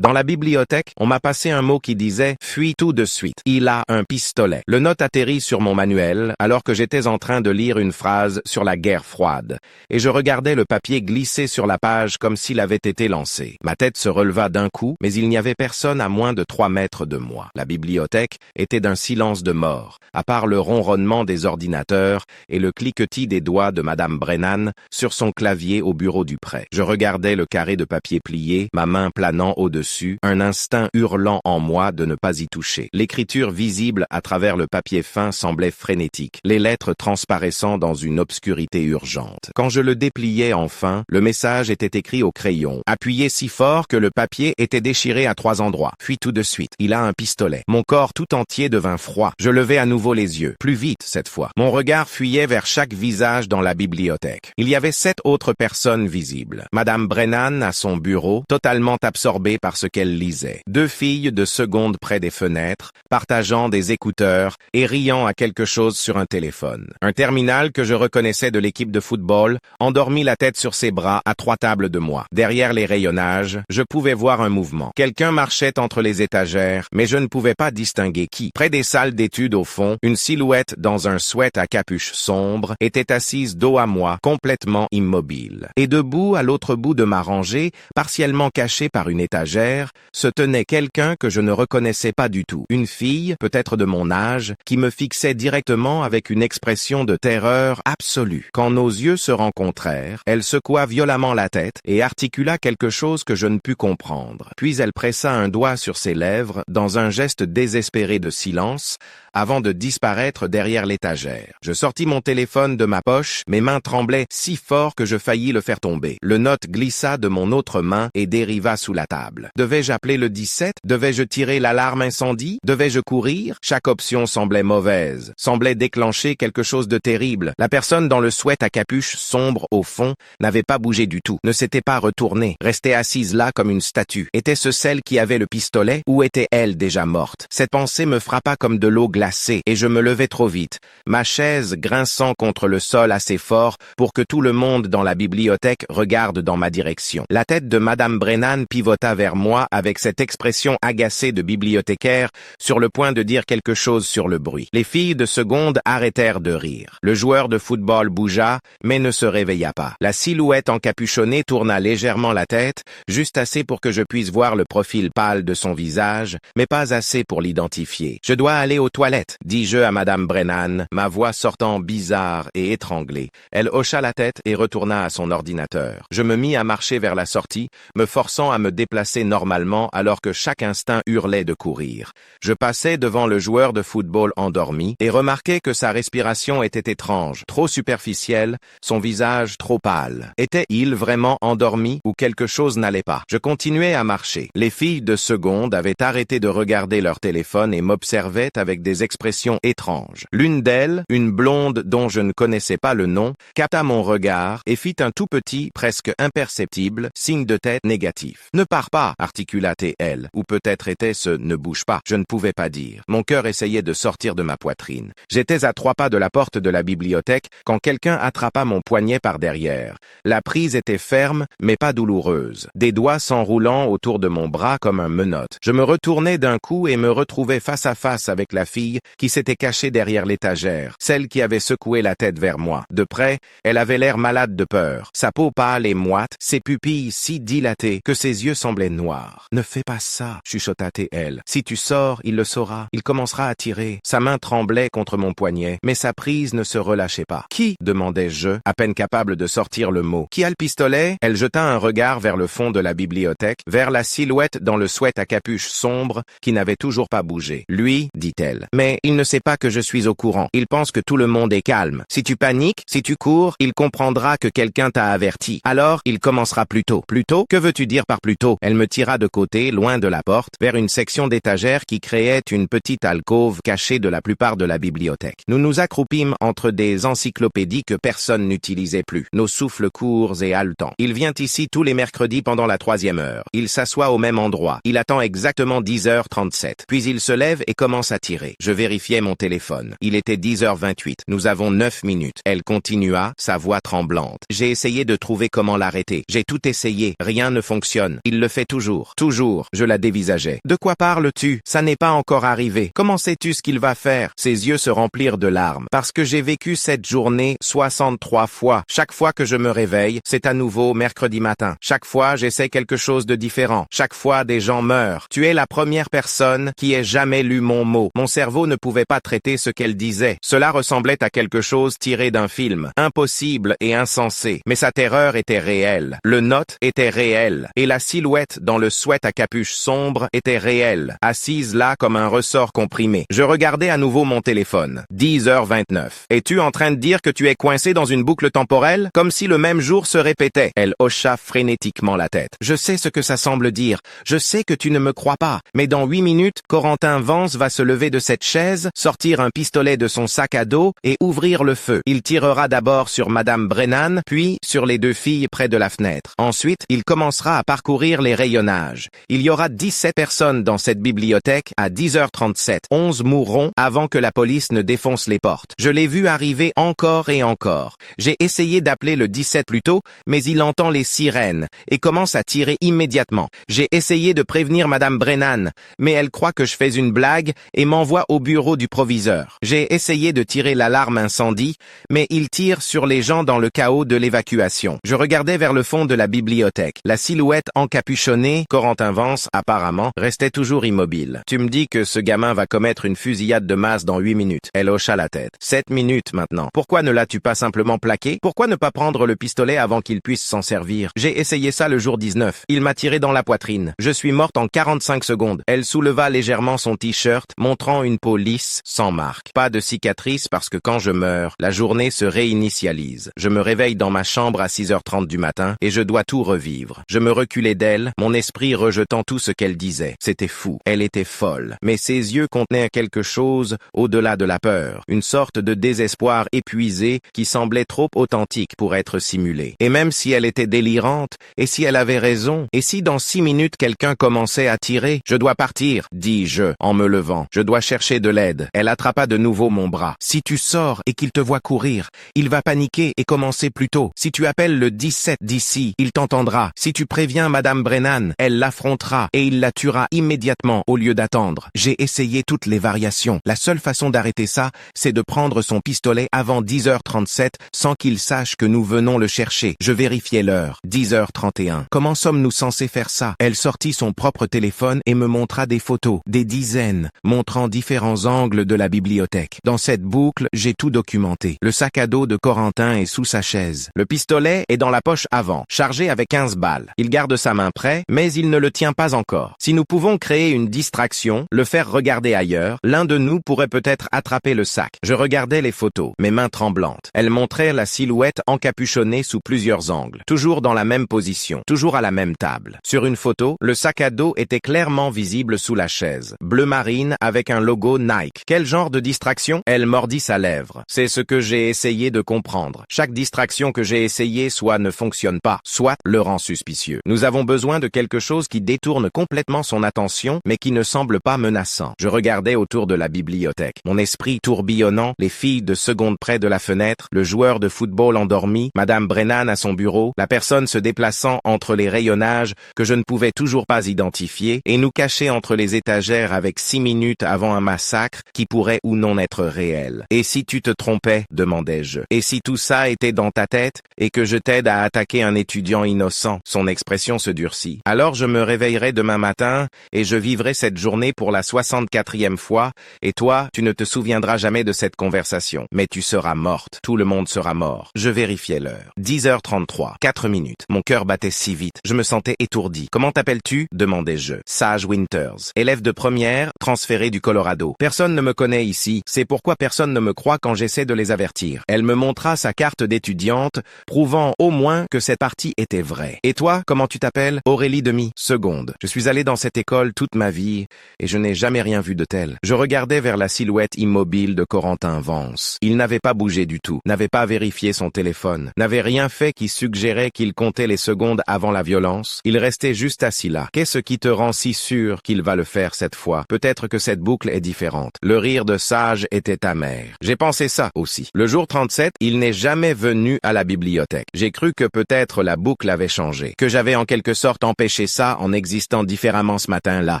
Dans la bibliothèque, on m'a passé un mot qui disait « fuis tout de suite ». Il a un pistolet. Le note atterrit sur mon manuel alors que j'étais en train de lire une phrase sur la guerre froide, et je regardais le papier glisser sur la page comme s'il avait été lancé. Ma tête se releva d'un coup, mais il n'y avait personne à moins de 3 mètres de moi. La bibliothèque était d'un silence de mort, à part le ronronnement des ordinateurs et le cliquetis des doigts de Madame Brennan sur son clavier au bureau du prêt. Je regardais le carré de papier plié, ma main planant au-dessus, un instinct hurlant en moi de ne pas y toucher. L'écriture visible à travers le papier fin semblait frénétique, les lettres transparaissant dans une obscurité urgente. Quand je le dépliais enfin, le message était écrit au crayon, appuyé si fort que le papier était déchiré à 3 endroits. Fuis tout de suite. Il a un pistolet. Mon corps tout entier devint froid. Je levai à nouveau les yeux, plus vite cette fois. Mon regard fuyait vers chaque visage dans la bibliothèque. Il y avait 7 autres personnes visibles. Madame Brennan à son bureau, totalement absorbée par ce qu'elle lisait. 2 filles de seconde près des fenêtres, partageant des écouteurs et riant à quelque chose sur un téléphone. Un terminal que je reconnaissais de l'équipe de football endormit la tête sur ses bras à 3 tables de moi. Derrière les rayonnages, je pouvais voir un mouvement. Quelqu'un marchait entre les étagères, mais je ne pouvais pas distinguer qui. Près des salles d'études au fond, une silhouette dans un sweat à capuche sombre était assise dos à moi, complètement immobile. Et debout à l'autre bout de ma rangée, partiellement cachée par une étagère, se tenait quelqu'un que je ne reconnaissais pas du tout. Une fille, peut-être de mon âge, qui me fixait directement avec une expression de terreur absolue. Quand nos yeux se rencontrèrent, elle secoua violemment la tête et articula quelque chose que je ne pus comprendre. Puis elle pressa un doigt sur ses lèvres dans un geste désespéré de silence, avant de disparaître derrière l'étagère. Je sortis mon téléphone de ma poche, mes mains tremblaient si fort que je faillis le faire tomber. Le note glissa de mon autre main et dériva sous la table. Devais-je appeler le 17? Devais-je tirer l'alarme incendie? Devais-je courir? Chaque option semblait mauvaise, semblait déclencher quelque chose de terrible. La personne dans le sweat à capuche sombre au fond n'avait pas bougé du tout, ne s'était pas retournée, restait assise là comme une statue. Était-ce celle qui avait le pistolet ou était-elle déjà morte? Cette pensée me frappa comme de l'eau glacée et je me levai trop vite, ma chaise grinçant contre le sol assez fort pour que tout le monde dans la bibliothèque regarde dans ma direction. La tête de Madame Brennan pivota vers moi avec cette expression agacée de bibliothécaire sur le point de dire quelque chose sur le bruit. Les filles de seconde arrêtèrent de rire. Le joueur de football bougea, mais ne se réveilla pas. La silhouette encapuchonnée tourna légèrement la tête, juste assez pour que je puisse voir le profil pâle de son visage, mais pas assez pour l'identifier. « Je dois aller aux toilettes », dis-je à Madame Brennan, ma voix sortant bizarre et étranglée. Elle hocha la tête et retourna à son ordinateur. Je me mis à marcher vers la sortie, me forçant à me déplacer normalement alors que chaque instinct hurlait de courir. Je passais devant le joueur de football endormi et remarquai que sa respiration était étrange, trop superficielle, son visage trop pâle. Était-il vraiment endormi ou quelque chose n'allait pas? Je continuais à marcher. Les filles de seconde avaient arrêté de regarder leur téléphone et m'observaient avec des expressions étranges. L'une d'elles, une blonde dont je ne connaissais pas le nom, capta mon regard et fit un tout petit, presque imperceptible, signe de tête négatif. « Ne pars pas », articula-t-elle. Ou peut-être était-ce « ne bouge pas ». Je ne pouvais pas dire. Mon cœur essayait de sortir de ma poitrine. J'étais à 3 pas de la porte de la bibliothèque quand quelqu'un attrapa mon poignet par derrière. La prise était ferme, mais pas douloureuse. Des doigts s'enroulant autour de mon bras comme un menotte. Je me retournai d'un coup et me retrouvai face à face avec la fille qui s'était cachée derrière l'étagère, celle qui avait secoué la tête vers moi. De près, elle avait l'air malade de peur. Sa peau pâle et moite, ses pupilles si dilatées que ses yeux semblaient noirs. « Ne fais pas ça », chuchota-t-elle. « Si tu sors, il le saura. Il commencera à tirer. » Sa main tremblait contre mon poignet, mais sa prise ne se relâchait pas. « Qui ?» demandai-je, à peine capable de sortir le mot. « Qui a le pistolet ?» Elle jeta un regard vers le fond de la bibliothèque, vers la silhouette dans le sweat à capuche sombre qui n'avait toujours pas bougé. « Lui, dit-elle. Mais il ne sait pas que je suis au courant. Il pense que tout le monde est calme. Si tu paniques, si tu cours, il comprendra que quelqu'un t'a averti. Alors, il commencera plus tôt. Plus tôt? Que veux-tu dire par plus tôt? Elle me tira de côté, loin de la porte, vers une section d'étagères qui créait une petite alcôve cachée de la plupart de la bibliothèque. Nous nous accroupîmes entre des encyclopédies que personne n'utilisait plus, nos souffles courts et haletants. Il vient ici tous les mercredis pendant la 3e heure. Il s'assoit au même endroit. Il attend exactement 10h37. Puis il se lève et commence à tirer. Je vérifiais mon téléphone. Il était 10h28. Nous avons 9 minutes. Elle continua, sa voix tremblante. J'ai essayé de trouver comment l'arrêter. J'ai tout essayé. Rien ne fonctionne. Il le fait toujours. toujours. Toujours, je la dévisageais. De quoi parles-tu? Ça n'est pas encore arrivé. Comment sais-tu ce qu'il va faire? Ses yeux se remplirent de larmes. Parce que j'ai vécu cette journée 63 fois. Chaque fois que je me réveille, c'est à nouveau mercredi matin. Chaque fois, j'essaie quelque chose de différent. Chaque fois, des gens meurent. Tu es la première personne qui ait jamais lu mon mot. Mon cerveau ne pouvait pas traiter ce qu'elle disait. Cela ressemblait à quelque chose tiré d'un film. Impossible et insensé. Mais sa terreur était réelle. Le note était réel. Et la silhouette dans le sweat à capuche sombre était réelle. Assise là comme un ressort comprimé. Je regardais à nouveau mon téléphone. 10h29. Es-tu en train de dire que tu es coincé dans une boucle temporelle? Comme si le même jour se répétait. Elle hocha frénétiquement la tête. Je sais ce que ça semble dire. Je sais que tu ne me crois pas. Mais dans 8 minutes, Corentin Vance va se lever de cette chaise, sortir un pistolet de son sac à dos et ouvrir le feu. Il tirera d'abord sur Madame Brennan, puis sur les deux filles près de la fenêtre. Ensuite, il commencera à parcourir les rayonnages. Il y aura 17 personnes dans cette bibliothèque à 10h37. 11 mourront avant que la police ne défonce les portes. Je l'ai vu arriver encore et encore. J'ai essayé d'appeler le 17 plus tôt, mais il entend les sirènes et commence à tirer immédiatement. J'ai essayé de prévenir Madame Brennan, mais elle croit que je fais une blague et m'envoie au bureau du proviseur. J'ai essayé de tirer l'alarme incendie, mais il tire sur les gens dans le chaos de l'évacuation. Je regardais vers le fond de la bibliothèque. La silhouette encapuchonnée, Corentin Vance, apparemment, restait toujours immobile. Tu me dis que ce gamin va commettre une fusillade de masse dans 8 minutes. Elle hocha la tête. 7 minutes maintenant. Pourquoi ne l'as-tu pas simplement plaqué? Pourquoi ne pas prendre le pistolet avant qu'il puisse s'en servir? J'ai essayé ça le jour 19. Il m'a tiré dans la poitrine. Je suis morte en 45 secondes. Elle souleva légèrement son t-shirt, montrant une peau lisse, sans marque. Pas de cicatrice parce que quand je meurs, la journée se réinitialise. Je me réveille dans ma chambre à 6h30 du matin et je dois tout revivre. Je me reculais d'elle, mon esprit rejetant tout ce qu'elle disait. C'était fou. Elle était folle. Mais ses yeux contenaient quelque chose au-delà de la peur. Une sorte de désespoir épuisé qui semblait trop authentique pour être simulé. Et même si elle était délirante, et si elle avait raison, et si dans 6 minutes quelqu'un commençait à tirer, je dois partir, dis-je, en me levant. Je dois chercher de l'aide. Elle attrapa de nouveau mon bras. Si tu sors et qu'il te voit courir, il va paniquer et commencer plus tôt. Si tu appelles le 17 d'ici, il t'entendra. Si tu préviens Madame Brennan, elle l'affrontera et il la tuera immédiatement au lieu d'attendre. J'ai essayé toutes les variations. La seule façon d'arrêter ça, c'est de prendre son pistolet avant 10h37 sans qu'il sache que nous venons le chercher. Je vérifiais l'heure. 10h31. Comment sommes-nous censés faire ça? Elle sortit son propre téléphone et me montra des photos, des dizaines, montrant différents angles de la bibliothèque. Dans cette boucle, j'ai tout documenté. Le sac à dos de Corentin est sous sa chaise. Le pistolet est dans la poche avant, chargé avec 15 balles. Il garde sa main près, mais il ne le tient pas encore. Si nous pouvons créer une distraction, le faire regarder ailleurs, l'un de nous pourrait peut-être attraper le sac. Je regardais les photos, mes mains tremblantes. Elles montraient la silhouette encapuchonnée sous plusieurs angles, toujours dans la même position, toujours à la même table. Sur une photo, le sac à dos était clairement visible sous la chaise. Bleu marine avec un logo Nike. Quel genre de distraction? Elle mordit sa lèvre. C'est ce que j'ai essayé de comprendre. Chaque distraction que j'ai essayé soit ne fonctionne pas, soit le rend suspicieux. Nous avons besoin de quelque chose qui détourne complètement son attention, mais qui ne semble pas menaçant. Je regardais autour de la bibliothèque. Mon esprit tourbillonnant, les filles de seconde près de la fenêtre, le joueur de football endormi, Madame Brennan à son bureau, la personne se déplaçant entre les rayonnages que je ne pouvais toujours pas identifier, et nous cacher entre les étagères avec 6 minutes avant un massacre qui pourrait ou non être réel. Et si tu te trompais, demandai-je. Et si tout ça était dans ta tête, et que je t'aide à attaquer un étudiant innocent? Son expression se durcit. Alors je me réveillerai demain matin, et je vivrai cette journée pour la 64e fois, et toi, tu ne te souviendras jamais de cette conversation. Mais tu seras morte. Tout le monde sera mort. Je vérifiais l'heure. 10h33. 4 minutes. Mon cœur battait si vite. Je me sentais étourdi. Comment t'appelles-tu? demandai-je. Sage Winters. Élève de première, transféré du Colorado. Personne ne me connaît ici. C'est pourquoi personne ne me croit quand j'essaie de les avertir. Elle me montra sa carte d'étudiante, prouvant au moins que cette partie était vraie. Et toi, comment tu t'appelles? Aurélie Demi. Seconde. Je suis allé dans cette école toute ma vie, et je n'ai jamais rien vu de tel. Je regardais vers la silhouette immobile de Corentin Vance. Il n'avait pas bougé du tout, n'avait pas vérifié son téléphone, n'avait rien fait qui suggérait qu'il comptait les secondes avant la violence. Il restait juste assis là. Qu'est-ce qui te rend si sûr qu'il va le faire cette fois? Peut-être que cette boucle est différente. Le rire de Sage était amer. J'ai pensé ça aussi. Le jour 37, il n'est jamais venu à la bibliothèque. J'ai cru que peut-être la boucle avait changé, que j'avais en quelque sorte empêché caché ça en existant différemment ce matin-là.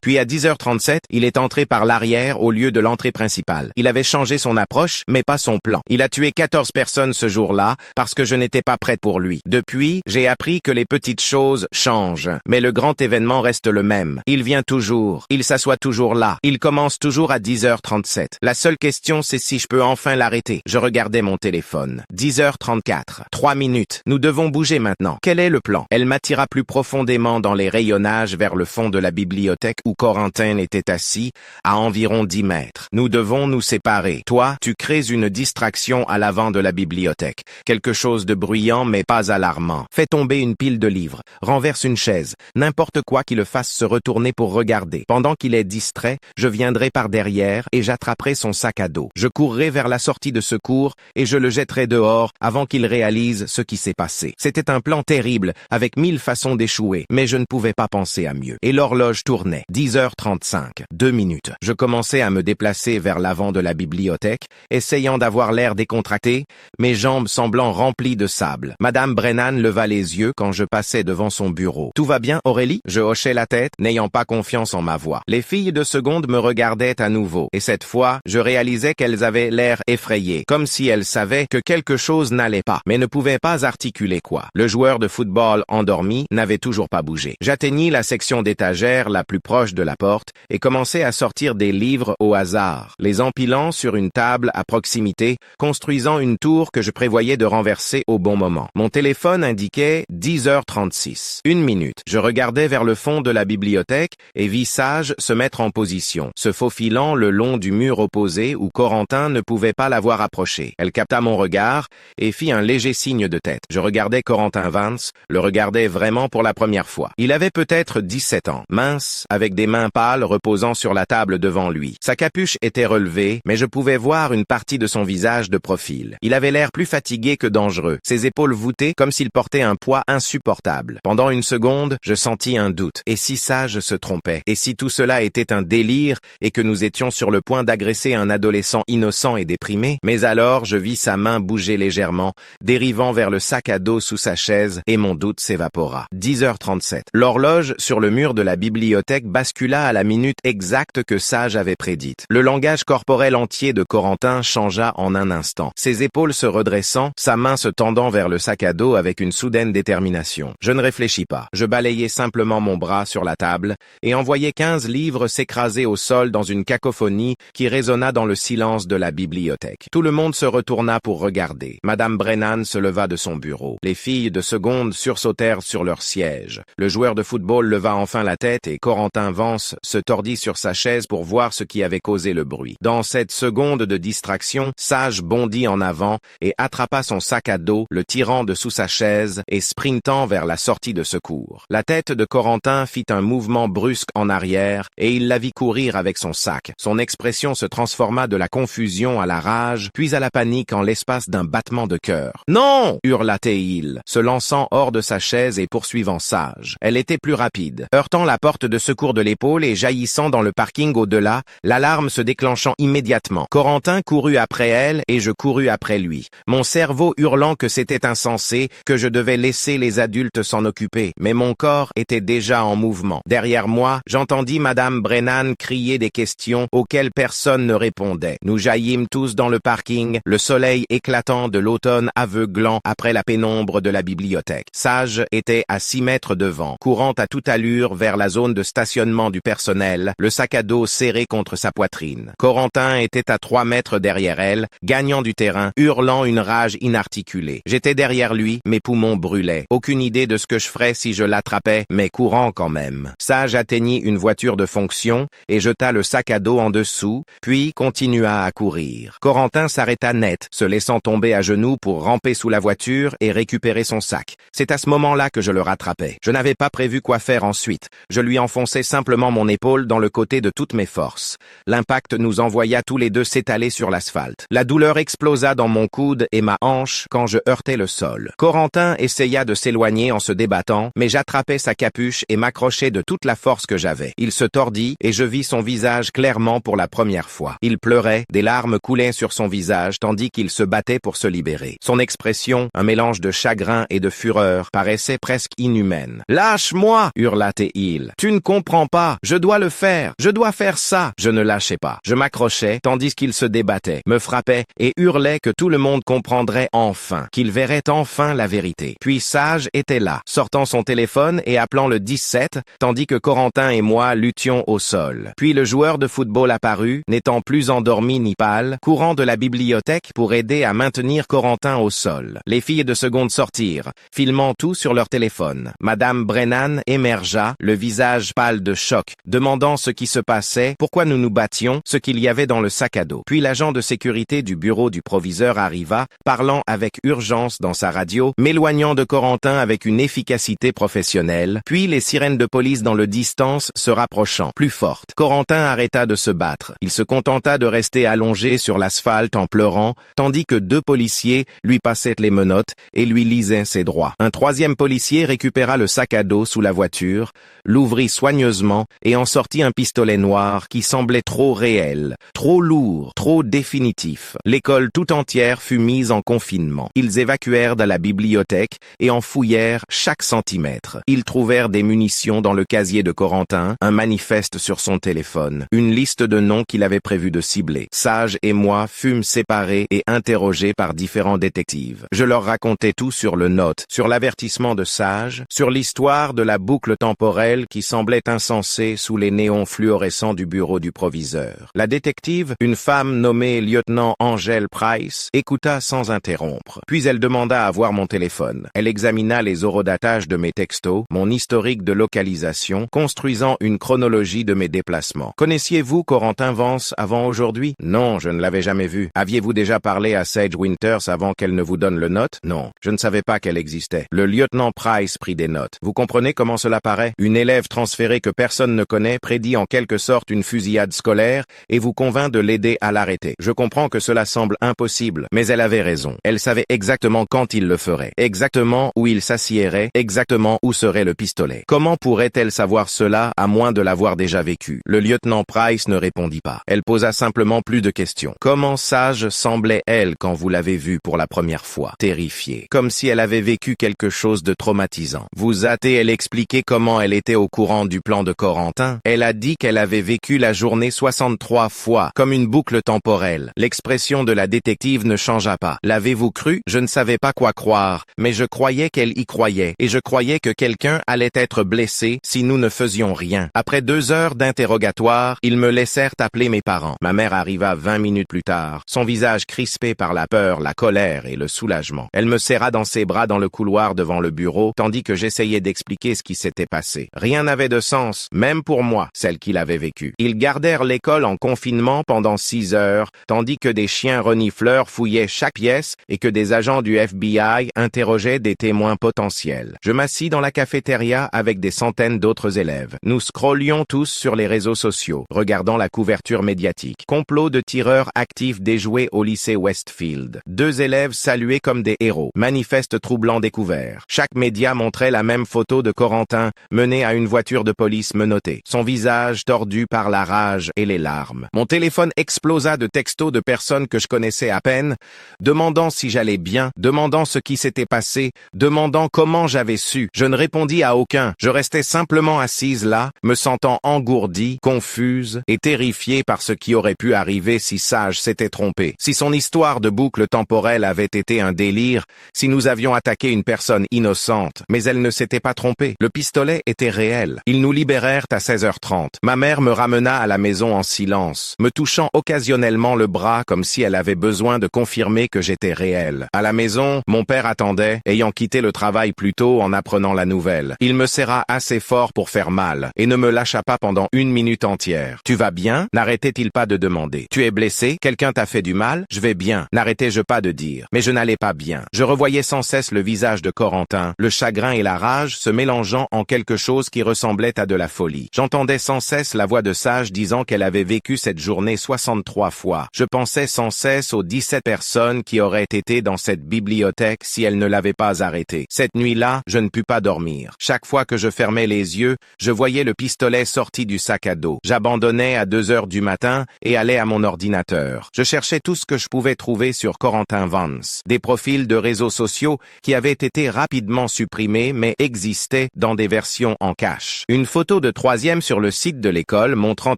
Puis à 10h37, il est entré par l'arrière au lieu de l'entrée principale. Il avait changé son approche, mais pas son plan. Il a tué 14 personnes ce jour-là parce que je n'étais pas prête pour lui. Depuis, j'ai appris que les petites choses changent, mais le grand événement reste le même. Il vient toujours, il s'assoit toujours là, il commence toujours à 10h37. La seule question, c'est si je peux enfin l'arrêter. Je regardais mon téléphone. 10h34. 3 minutes. Nous devons bouger maintenant. Quel est le plan? Elle m'attira plus profondément dans les rayonnages vers le fond de la bibliothèque où Corentin était assis, à environ 10 mètres. Nous devons nous séparer. Toi, tu crées une distraction à l'avant de la bibliothèque. Quelque chose de bruyant mais pas alarmant. Fais tomber une pile de livres. Renverse une chaise. N'importe quoi qui le fasse se retourner pour regarder. Pendant qu'il est distrait, je viendrai par derrière et j'attraperai son sac à dos. Je courrai vers la sortie de secours et je le jetterai dehors avant qu'il réalise ce qui s'est passé. C'était un plan terrible, avec 1000 façons d'échouer, mais je ne pouvais pas penser à mieux. Et l'horloge tournait. 10h35. 2 minutes. Je commençais à me déplacer vers l'avant de la bibliothèque, essayant d'avoir l'air décontracté, mes jambes semblant remplies de sable. Madame Brennan leva les yeux quand je passais devant son bureau. « Tout va bien, Aurélie ?» Je hochais la tête, n'ayant pas confiance en ma voix. Les filles de seconde me regardaient à nouveau, et cette fois, je réalisais qu'elles avaient l'air effrayées, comme si elles savaient que quelque chose n'allait pas, mais ne pouvaient pas articuler quoi. Le joueur de football endormi n'avait toujours pas bougé. J'atteignis la section d'étagère la plus proche de la porte et commençai à sortir des livres au hasard, les empilant sur une table à proximité, construisant une tour que je prévoyais de renverser au bon moment. Mon téléphone indiquait 10h36. 1 minute. Je regardais vers le fond de la bibliothèque et vis Sage se mettre en position, se faufilant le long du mur opposé où Corentin ne pouvait pas l'avoir approché. Elle capta mon regard et fit un léger signe de tête. Je regardais Corentin Vance, le regardais vraiment pour la première fois. Il avait peut-être 17 ans, mince, avec des mains pâles reposant sur la table devant lui. Sa capuche était relevée, mais je pouvais voir une partie de son visage de profil. Il avait l'air plus fatigué que dangereux, ses épaules voûtées comme s'il portait un poids insupportable. Pendant une seconde, je sentis un doute. Et si Sage se trompait? Et si tout cela était un délire et que nous étions sur le point d'agresser un adolescent innocent et déprimé? Mais alors, je vis sa main bouger légèrement, dérivant vers le sac à dos sous sa chaise, et mon doute s'évapora. 10h37. L'horloge sur le mur de la bibliothèque bascula à la minute exacte que Sage avait prédite. Le langage corporel entier de Corentin changea en un instant. Ses épaules se redressant, sa main se tendant vers le sac à dos avec une soudaine détermination. Je ne réfléchis pas. Je balayai simplement mon bras sur la table et envoyai 15 livres s'écraser au sol dans une cacophonie qui résonna dans le silence de la bibliothèque. Tout le monde se retourna pour regarder. Madame Brennan se leva de son bureau. Les filles de seconde sursautèrent sur leur siège. Le joueur de football leva enfin la tête et Corentin Vance se tordit sur sa chaise pour voir ce qui avait causé le bruit. Dans cette seconde de distraction, Sage bondit en avant et attrapa son sac à dos, le tirant de sous sa chaise et sprintant vers la sortie de secours. La tête de Corentin fit un mouvement brusque en arrière et il la vit courir avec son sac. Son expression se transforma de la confusion à la rage, puis à la panique en l'espace d'un battement de cœur. « Non !» hurla-t-il, se lançant hors de sa chaise et poursuivant Sage. Elle était plus rapide. Heurtant la porte de secours de l'épaule et jaillissant dans le parking au-delà, l'alarme se déclenchant immédiatement. Corentin courut après elle et je courus après lui. Mon cerveau hurlant que c'était insensé, que je devais laisser les adultes s'en occuper. Mais mon corps était déjà en mouvement. Derrière moi, j'entendis Madame Brennan crier des questions auxquelles personne ne répondait. Nous jaillîmes tous dans le parking, le soleil éclatant de l'automne aveuglant après la pénombre de la bibliothèque. Sage était à 6 mètres devant, courant à toute allure vers la zone de stationnement du personnel, le sac à dos serré contre sa poitrine. Corentin était à 3 mètres derrière elle, gagnant du terrain, hurlant une rage inarticulée. J'étais derrière lui, mes poumons brûlaient. Aucune idée de ce que je ferais si je l'attrapais, mais courant quand même. Sage atteignit une voiture de fonction et jeta le sac à dos en dessous, puis continua à courir. Corentin s'arrêta net, se laissant tomber à genoux pour ramper sous la voiture et récupérer son sac. C'est à ce moment-là que je le rattrapais. Je n'avais pas prévu quoi faire ensuite. Je lui enfonçai simplement mon épaule dans le côté de toutes mes forces. L'impact nous envoya tous les deux s'étaler sur l'asphalte. La douleur explosa dans mon coude et ma hanche quand je heurtais le sol. Corentin essaya de s'éloigner en se débattant, mais j'attrapais sa capuche et m'accrochai de toute la force que j'avais. Il se tordit et je vis son visage clairement pour la première fois. Il pleurait, des larmes coulaient sur son visage tandis qu'il se battait pour se libérer. Son expression, un mélange de chagrin et de fureur, paraissait presque inhumaine. « Lâche Lâche-moi, hurla-t-il. Tu ne comprends pas. Je dois le faire. Je dois faire ça. Je ne lâchais pas. Je m'accrochais, tandis qu'il se débattait, me frappait et hurlait que tout le monde comprendrait enfin, qu'il verrait enfin la vérité. Puis Sage était là, sortant son téléphone et appelant le 17, tandis que Corentin et moi luttions au sol. Puis le joueur de football apparut, n'étant plus endormi ni pâle, courant de la bibliothèque pour aider à maintenir Corentin au sol. Les filles de seconde sortirent, filmant tout sur leur téléphone. Madame Brennan émergea, le visage pâle de choc, demandant ce qui se passait, pourquoi nous nous battions, ce qu'il y avait dans le sac à dos. Puis l'agent de sécurité du bureau du proviseur arriva, parlant avec urgence dans sa radio, m'éloignant de Corentin avec une efficacité professionnelle, puis les sirènes de police dans le distance se rapprochant, plus fortes. Corentin arrêta de se battre. Il se contenta de rester allongé sur l'asphalte en pleurant, tandis que 2 policiers lui passaient les menottes et lui lisaient ses droits. Un 3e policier récupéra le sac à dos sous la voiture, l'ouvrit soigneusement et en sortit un pistolet noir qui semblait trop réel, trop lourd, trop définitif. L'école tout entière fut mise en confinement. Ils évacuèrent de la bibliothèque et en fouillèrent chaque centimètre. Ils trouvèrent des munitions dans le casier de Corentin, un manifeste sur son téléphone, une liste de noms qu'il avait prévu de cibler. Sage et moi fûmes séparés et interrogés par différents détectives. Je leur racontais tout sur le note, sur l'avertissement de Sage, sur l'histoire de la boucle temporelle qui semblait insensée sous les néons fluorescents du bureau du proviseur. La détective, une femme nommée lieutenant Angèle Price, écouta sans interrompre. Puis elle demanda à voir mon téléphone. Elle examina les horodatages de mes textos, mon historique de localisation, construisant une chronologie de mes déplacements. Connaissiez-vous Corentin Vance avant aujourd'hui? Non, je ne l'avais jamais vu. Aviez-vous déjà parlé à Sage Winters avant qu'elle ne vous donne le note? Non, je ne savais pas qu'elle existait. Le lieutenant Price prit des notes. Vous comprenez comment cela paraît? Une élève transférée que personne ne connaît prédit en quelque sorte une fusillade scolaire et vous convainc de l'aider à l'arrêter. Je comprends que cela semble impossible, mais elle avait raison. Elle savait exactement quand il le ferait, exactement où il s'assiérait, exactement où serait le pistolet. Comment pourrait-elle savoir cela à moins de l'avoir déjà vécu? Le lieutenant Price ne répondit pas. Elle posa simplement plus de questions. Comment Sage semblait-elle quand vous l'avez vue pour la première fois? Terrifiée, comme si elle avait vécu quelque chose de traumatisant. Vous hâtez-elle expliquer comment elle était au courant du plan de Corentin? Elle a dit qu'elle avait vécu la journée 63 fois, comme une boucle temporelle. L'expression de la détective ne changea pas. L'avez-vous cru? Je ne savais pas quoi croire, mais je croyais qu'elle y croyait, et je croyais que quelqu'un allait être blessé si nous ne faisions rien. Après 2 heures d'interrogatoire, ils me laissèrent appeler mes parents. Ma mère arriva 20 minutes plus tard, son visage crispé par la peur, la colère et le soulagement. Elle me serra dans ses bras dans le couloir devant le bureau, tandis que j'essayais d'expliquer ce qui s'était passé. Rien n'avait de sens, même pour moi, celle qui l'avait vécu. Ils gardèrent l'école en confinement pendant 6 heures, tandis que des chiens renifleurs fouillaient chaque pièce et que des agents du FBI interrogeaient des témoins potentiels. Je m'assis dans la cafétéria avec des centaines d'autres élèves. Nous scrollions tous sur les réseaux sociaux, regardant la couverture médiatique. Complot de tireurs actifs déjoués au lycée Westfield. 2 élèves salués comme des héros. Manifeste troublant découvert. Chaque média montrait la même photo de Corentin, mené à une voiture de police menottée. Son visage tordu par la rage et les larmes. Mon téléphone explosa de textos de personnes que je connaissais à peine, demandant si j'allais bien, demandant ce qui s'était passé, demandant comment j'avais su. Je ne répondis à aucun. Je restais simplement assise là, me sentant engourdie, confuse et terrifiée par ce qui aurait pu arriver si Sage s'était trompé. Si son histoire de boucle temporelle avait été un délire, si nous avions attaqué une personne innocente, mais elle ne s'était pas trompée. Le pistolet était réel. Ils nous libérèrent à 16h30. Ma mère me ramena à la maison en silence, me touchant occasionnellement le bras comme si elle avait besoin de confirmer que j'étais réel. À la maison, mon père attendait, ayant quitté le travail plus tôt en apprenant la nouvelle. Il me serra assez fort pour faire mal, et ne me lâcha pas pendant 1 minute entière. « Tu vas bien ?» n'arrêtait-il pas de demander. « Tu es blessé? Quelqu'un t'a fait du mal? »« Je vais bien », n'arrêtais-je pas de dire. Mais je n'allais pas bien. Je revoyais sans cesse le visage de Corentin, le chagrin et la rage se mélangeant en quelque chose qui ressemblait à de la folie. J'entendais sans cesse la voix de Sage disant qu'elle avait vécu cette journée 63 fois. Je pensais sans cesse aux 17 personnes qui auraient été dans cette bibliothèque si elle ne l'avait pas arrêtée. Cette nuit-là, je ne pus pas dormir. Chaque fois que je fermais les yeux, je voyais le pistolet sorti du sac à dos. J'abandonnais à 2 heures du matin et allais à mon ordinateur. Je cherchais tout ce que je pouvais trouver sur Corentin Vance. Des profils de réseaux sociaux qui avaient été rapidement supprimés mais existaient postait dans des versions en cache. Une photo de troisième sur le site de l'école montrant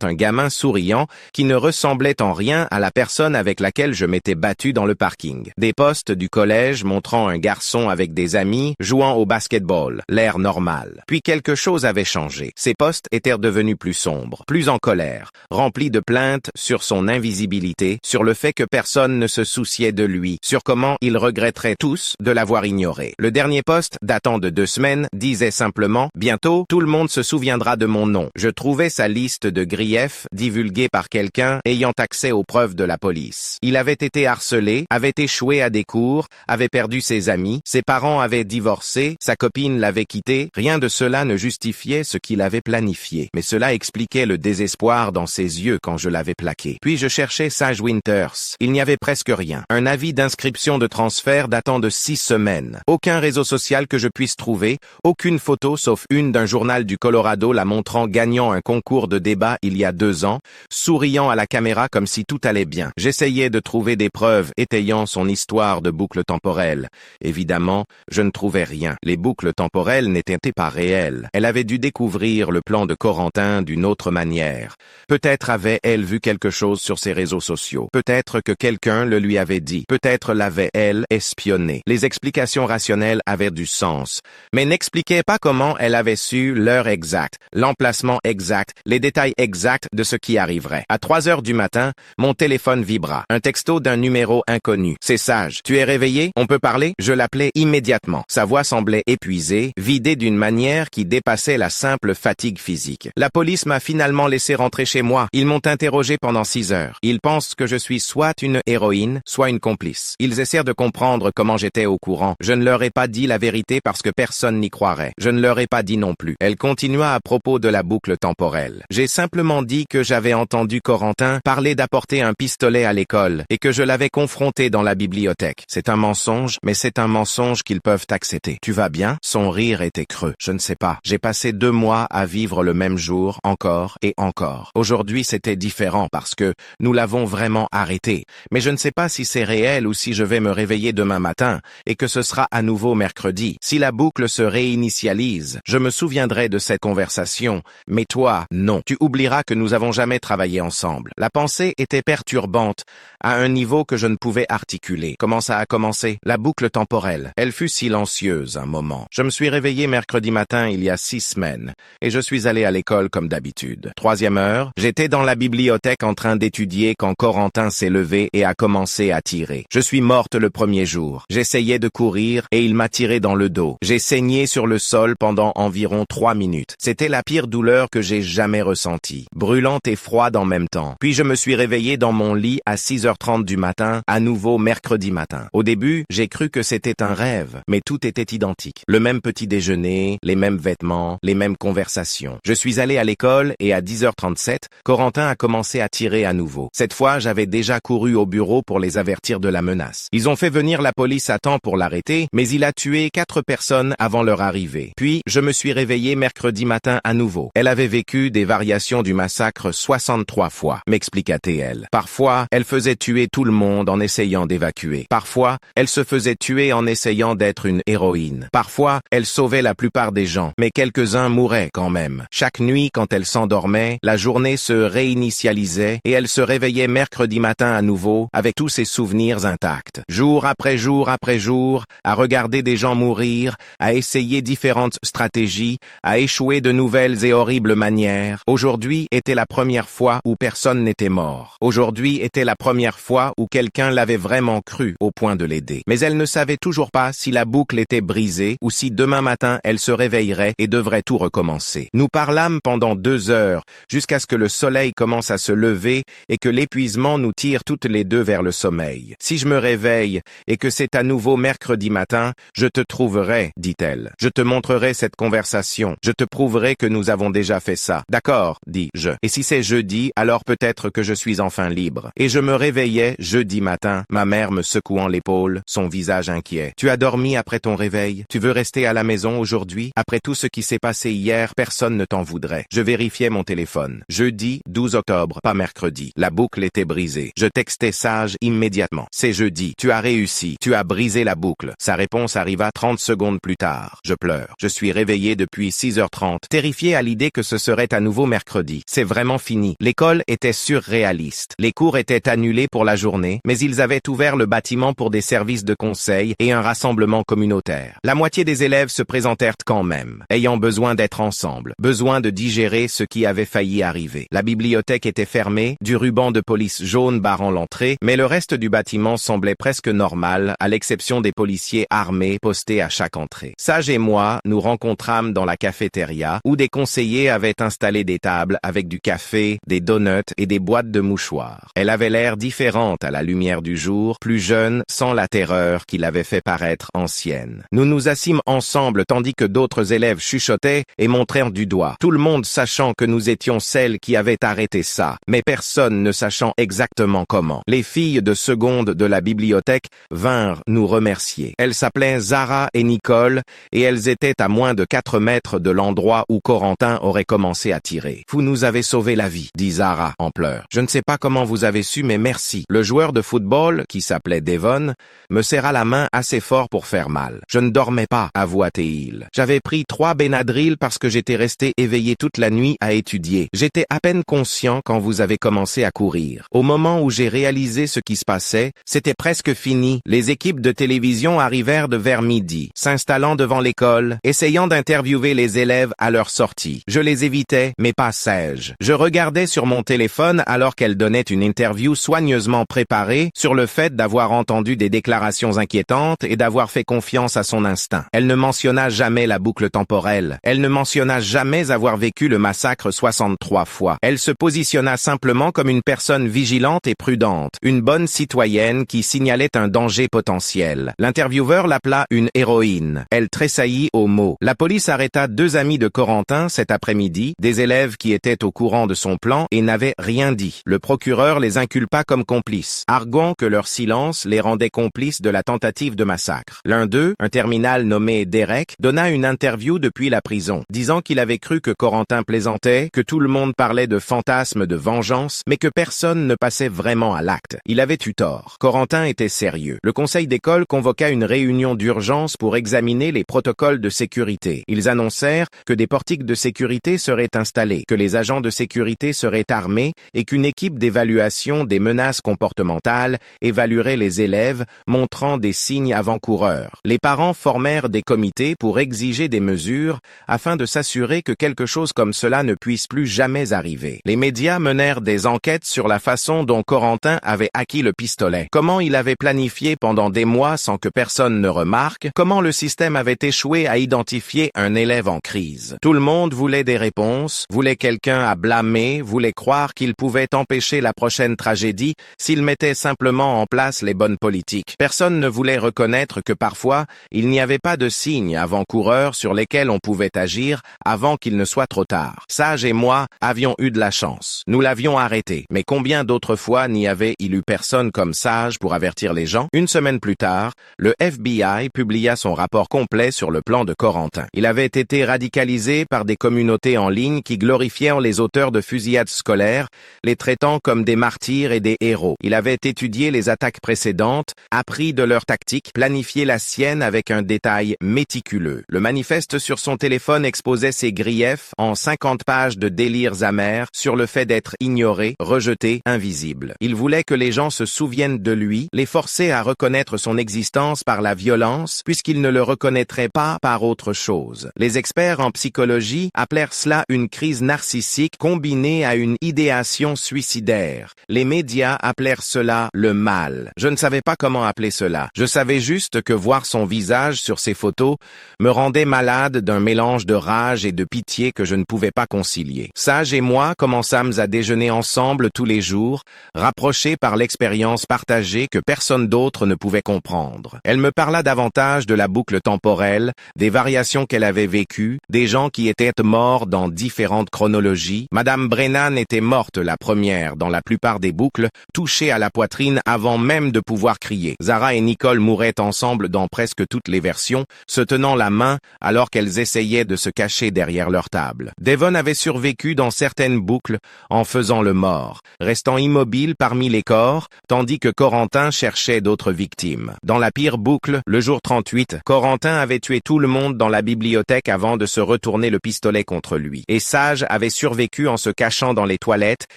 un gamin souriant qui ne ressemblait en rien à la personne avec laquelle je m'étais battu dans le parking. Des posts du collège montrant un garçon avec des amis jouant au basketball, l'air normal. Puis quelque chose avait changé. Ces posts étaient devenus plus sombres, plus en colère, remplis de plaintes sur son invisibilité, sur le fait que personne ne se souciait de lui, sur comment ils regretteraient tous de l'avoir ignoré. Le dernier post, datant de 2 semaines, disait simplement « Bientôt, tout le monde se souviendra de mon nom ». Je trouvais sa liste de griefs divulguée par quelqu'un ayant accès aux preuves de la police. Il avait été harcelé, avait échoué à des cours, avait perdu ses amis, ses parents avaient divorcé, sa copine l'avait quitté. Rien de cela ne justifiait ce qu'il avait planifié, mais cela expliquait le désespoir dans ses yeux quand je l'avais plaqué. Puis je cherchais Sage Winters. Il n'y avait presque rien. Un avis d'inscription de transfert datant de 6 semaines. Aucun réseau social que je puisse trouver, aucune photo sauf une d'un journal du Colorado la montrant gagnant un concours de débat il y a 2 ans, souriant à la caméra comme si tout allait bien. J'essayais de trouver des preuves étayant son histoire de boucle temporelle. Évidemment, je ne trouvais rien. Les boucles temporelles n'étaient pas réelles. Elle avait dû découvrir le plan de Corentin d'une autre manière. Peut-être avait-elle vu quelque chose sur ses réseaux sociaux. Peut-être que quelqu'un le lui avait dit. Peut-être l'avait-elle espionné. Les explications rationnelles avaient du sens, mais n'expliquaient pas comment elle avait su l'heure exacte, l'emplacement exact, les détails exacts de ce qui arriverait. À 3 heures du matin, mon téléphone vibra. Un texto d'un numéro inconnu. « C'est Sage. Tu es réveillé? On peut parler ?» Je l'appelais immédiatement. Sa voix semblait épuisée, vidée d'une manière qui dépassait la simple fatigue physique. La police m'a finalement laissé rentrer chez moi. Ils m'ont interrogé pendant 6 heures. Ils pensent que je suis soit une héroïne, soit une complice. Ils essaient de comprendre comment j'étais au courant. Je ne leur ai pas dit la vérité parce que personne n'y croirait. Je ne leur ai pas dit non plus. Elle continua à propos de la boucle temporelle. J'ai simplement dit que j'avais entendu Corentin parler d'apporter un pistolet à l'école et que je l'avais confronté dans la bibliothèque. C'est un mensonge, mais c'est un mensonge qu'ils peuvent accepter. Tu vas bien? Son rire était creux. Je ne sais pas. J'ai passé 2 mois à vivre le même jour, encore et encore. Aujourd'hui, c'était différent parce que nous l'avons vraiment arrêté. Mais je ne sais pas si c'est réel ou si je vais me réveiller demain matin et que ce sera à nouveau mercredi. Si la boucle se réinitialise, je me souviendrai de cette conversation. Mais toi, non. Tu oublieras que nous avons jamais travaillé ensemble. La pensée était perturbante à un niveau que je ne pouvais articuler. Comment ça a commencé? La boucle temporelle. Elle fut silencieuse un moment. Je me suis réveillé mercredi matin il y a 6 semaines et je suis allé à l'école comme d'habitude. 3e heure, j'étais dans la bibliothèque en train d'étudier quand Corentin s'est levé et a commencé à tirer. Je suis morte le premier jour. J'essayais de courir et il m'a tiré dans le dos. J'ai saigné sur le sol pendant environ 3 minutes. C'était la pire douleur que j'ai jamais ressentie. Brûlante et froide en même temps. Puis je me suis réveillé dans mon lit à 6h30 du matin, à nouveau mercredi matin. Au début, j'ai cru que c'était un rêve, mais tout était identique. Le même petit déjeuner, les mêmes vêtements, les mêmes conversations. Je suis allé à l'école et à 10h37, Corentin a commencé à tirer à nouveau. Cette fois, j'avais déjà couru au bureau pour les avertir de la menace. Ils ont fait venir la police à temps pour l'arrêter, mais il a tué 4 personnes avant leur arrivée. Puis, je me suis réveillé mercredi matin à nouveau. Elle avait vécu des variations du massacre 63 fois, m'expliqua-t-elle. Parfois, elle faisait tuer tout le monde en essayant d'évacuer. Parfois, elle se faisait tuer en essayant d'être une héroïne. Parfois, elle sauvait la plupart des gens, mais quelques-uns mouraient quand même. Chaque nuit, quand elle s'endormait, la journée se réinitialisait et elle se réveillait mercredi matin à nouveau avec tous ses souvenirs intacts. Jour après jour après jour, à regarder des gens mourir, à essayer différentes stratégies, à échouer de nouvelles et horribles manières. Aujourd'hui était la première fois où personne n'était mort. Aujourd'hui était la première fois où quelqu'un l'avait vraiment cru au point de l'aider. Mais elle ne savait toujours pas si la boucle était brisée ou si demain matin elle se réveillerait et devrait tout recommencer. Nous parlâmes pendant 2 heures, jusqu'à ce que le soleil commence à se lever et que l'épuisement nous tire toutes les deux vers le sommeil. Si je me réveille et que c'est à nouveau mercredi matin, je te trouverai, dit-elle. Je te montrerai cette conversation. Je te prouverai que nous avons déjà fait ça. D'accord, dis-je. Et si c'est jeudi, alors peut-être que je suis enfin libre. Et je me réveillais jeudi matin, ma mère me secouant l'épaule, son visage inquiet. Tu as dormi après ton réveil? Tu veux rester à la maison aujourd'hui? Après tout ce qui s'est passé hier, personne ne t'en voudrait. Je vérifiais mon téléphone. Jeudi 12 octobre, pas mercredi. La boucle était brisée. Je textais Sage immédiatement. C'est jeudi. Tu as réussi. Tu as brisé la boucle. Sa réponse arriva 30 secondes plus tard. Je pleure. heures. Je suis réveillé depuis 6h30, terrifié à l'idée que ce serait à nouveau mercredi. C'est vraiment fini. L'école était surréaliste. Les cours étaient annulés pour la journée, mais ils avaient ouvert le bâtiment pour des services de conseil et un rassemblement communautaire. La moitié des élèves se présentèrent quand même, ayant besoin d'être ensemble, besoin de digérer ce qui avait failli arriver. La bibliothèque était fermée, du ruban de police jaune barrant l'entrée, mais le reste du bâtiment semblait presque normal, à l'exception des policiers armés postés à chaque entrée. Sage et moi, nous rencontrâmes dans la cafétéria, où des conseillers avaient installé des tables avec du café, des donuts et des boîtes de mouchoirs. Elle avait l'air différente à la lumière du jour, plus jeune, sans la terreur qui l'avait fait paraître ancienne. Nous nous assîmes ensemble tandis que d'autres élèves chuchotaient et montrèrent du doigt, tout le monde sachant que nous étions celles qui avaient arrêté ça, mais personne ne sachant exactement comment. Les filles de seconde de la bibliothèque vinrent nous remercier. Elles s'appelaient Zara et Nicole et elles étaient à moins de 4 mètres de l'endroit où Corentin aurait commencé à tirer. « Vous nous avez sauvé la vie », dit Zara en pleurs. « Je ne sais pas comment vous avez su, mais merci. » Le joueur de football, qui s'appelait Devon, me serra la main assez fort pour faire mal. Je ne dormais pas, avoua-t-il. J'avais pris 3 Benadryl parce que j'étais resté éveillé toute la nuit à étudier. J'étais à peine conscient quand vous avez commencé à courir. Au moment où j'ai réalisé ce qui se passait, c'était presque fini. Les équipes de télévision arrivèrent de vers midi, s'installant devant l'école, essayant d'interviewer les élèves à leur sortie. Je les évitais, mais pas sage. Je regardais sur mon téléphone alors qu'elle donnait une interview soigneusement préparée sur le fait d'avoir entendu des déclarations inquiétantes et d'avoir fait confiance à son instinct. Elle ne mentionna jamais la boucle temporelle. Elle ne mentionna jamais avoir vécu le massacre 63 fois. Elle se positionna simplement comme une personne vigilante et prudente, une bonne citoyenne qui signalait un danger potentiel. L'intervieweur l'appela une héroïne. Elle tressaillit au mot. La police arrêta 2 amis de Corentin cet après-midi, des élèves qui étaient au courant de son plan et n'avaient rien dit. Le procureur les inculpa comme complices, arguant que leur silence les rendait complices de la tentative de massacre. L'un d'eux, un terminal nommé Derek, donna une interview depuis la prison, disant qu'il avait cru que Corentin plaisantait, que tout le monde parlait de fantasmes de vengeance, mais que personne ne passait vraiment à l'acte. Il avait eu tort. Corentin était sérieux. Le conseil d'école convoqua une réunion d'urgence pour examiner les protocoles de sécurité. Ils annoncèrent que des portiques de sécurité seraient installés, que les agents de sécurité seraient armés et qu'une équipe d'évaluation des menaces comportementales évaluerait les élèves, montrant des signes avant-coureurs. Les parents formèrent des comités pour exiger des mesures afin de s'assurer que quelque chose comme cela ne puisse plus jamais arriver. Les médias menèrent des enquêtes sur la façon dont Corentin avait acquis le pistolet, comment il avait planifié pendant des mois sans que personne ne remarque, comment le système avait échoué à identifier un élève en crise. Tout le monde voulait des réponses, voulait quelqu'un à blâmer, voulait croire qu'il pouvait empêcher la prochaine tragédie s'il mettait simplement en place les bonnes politiques. Personne ne voulait reconnaître que parfois, il n'y avait pas de signes avant-coureurs sur lesquels on pouvait agir avant qu'il ne soit trop tard. Sage et moi avions eu de la chance. Nous l'avions arrêté. Mais combien d'autres fois n'y avait-il eu personne comme Sage pour avertir les gens? Une semaine plus tard, le FBI publia son rapport complet sur le plan de Corentin. Il avait été radicalisé par des communautés en ligne qui glorifiaient les auteurs de fusillades scolaires, les traitant comme des martyrs et des héros. Il avait étudié les attaques précédentes, appris de leurs tactiques, planifié la sienne avec un détail méticuleux. Le manifeste sur son téléphone exposait ses griefs en 50 pages de délires amers sur le fait d'être ignoré, rejeté, invisible. Il voulait que les gens se souviennent de lui, les forcer à reconnaître son existence par la violence, puisqu'ils ne le reconnaîtraient pas par autre chose. Les experts en psychologie appelèrent cela une crise narcissique combinée à une idéation suicidaire. Les médias appelèrent cela le mal. Je ne savais pas comment appeler cela. Je savais juste que voir son visage sur ces photos me rendait malade d'un mélange de rage et de pitié que je ne pouvais pas concilier. Sage et moi commençâmes à déjeuner ensemble tous les jours, rapprochés par l'expérience partagée que personne d'autre ne pouvait comprendre. Elle me parla davantage de la boucle temporelle, des variations qu'elle avait vécues, des gens qui étaient morts dans différentes chronologies. Madame Brennan était morte la première dans la plupart des boucles, touchée à la poitrine avant même de pouvoir crier. Zara et Nicole mouraient ensemble dans presque toutes les versions, se tenant la main alors qu'elles essayaient de se cacher derrière leur table. Devon avait survécu dans certaines boucles en faisant le mort, restant immobile parmi les corps, tandis que Corentin cherchait d'autres victimes. Dans la pire boucle, le jour 38, Corentin avait tué tout le monde dans la bibliothèque avant de se retourner le pistolet contre lui. Et Sage avait survécu en se cachant dans les toilettes,